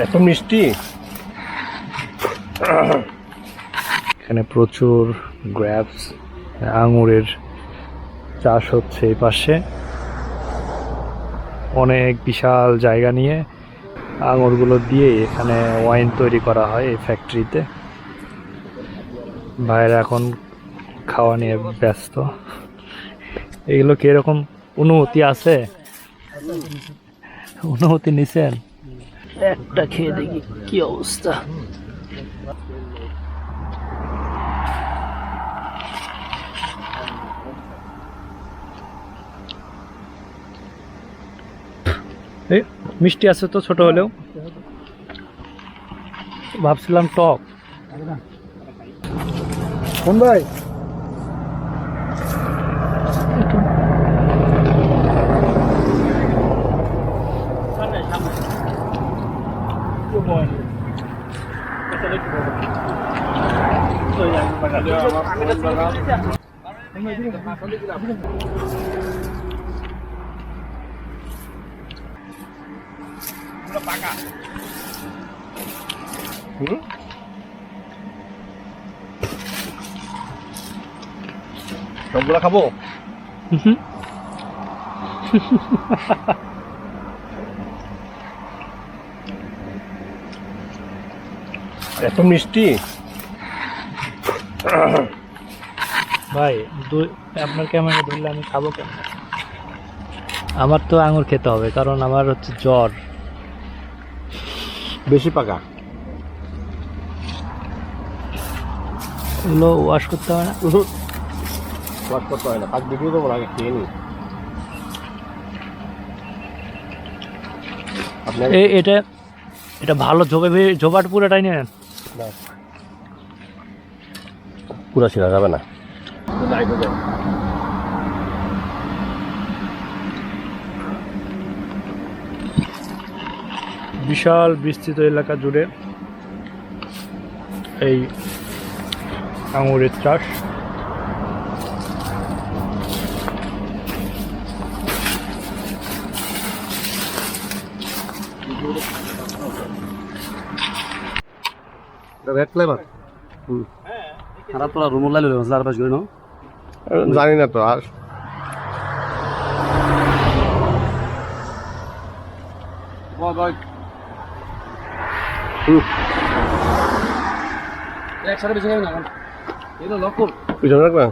এত মিষ্টি। এখানে প্রচুর গ্রেপস আঙুরের চাষ হচ্ছে এই পাশে, অনেক বিশাল জায়গা নিয়ে আঙুরগুলো দিয়ে এখানে ওয়াইন তৈরি করা হয় এই ফ্যাক্টরিতে। ভাইরা এখন খাওয়া নিয়ে ব্যস্ত। এগুলো কিরকম অনুভূতি আছে? অনুভূতি নিছেন? একটা খেয়ে দেখি কি অবস্থা। মিষ্টি আছে তো, ছোট হলেও। ভাবছিলাম টক। কোন ভাই? সবগুলা খাবো? এত মিষ্টি। ভাই আপনার ক্যামেরা ধরলে আমি খাবো কেন? আমার তো আঙুর খেতে হবে, কারণ আমার হচ্ছে জ্বর। বেশি পাকা এগুলো ওয়াশ করতে হয় না? ওয়াশ করতে হয় না, পাক ভিডিও দেবো আগে খেয়ে নি। এটা এটা ভালো ঝোপাট পুরোটাই নেন। পুরা ছিঁড়া যাবে না। বিশাল বিস্তৃত এলাকা জুড়ে এই আঙুরের চাষ। Red flavour. খারাপ তোরা রুমুল লাইলে মশলা আর বাস গই ন জানি না তো আর। একসাথে বেশি খাবি না, এটা লক্ষ্য পিছনে রাখবা।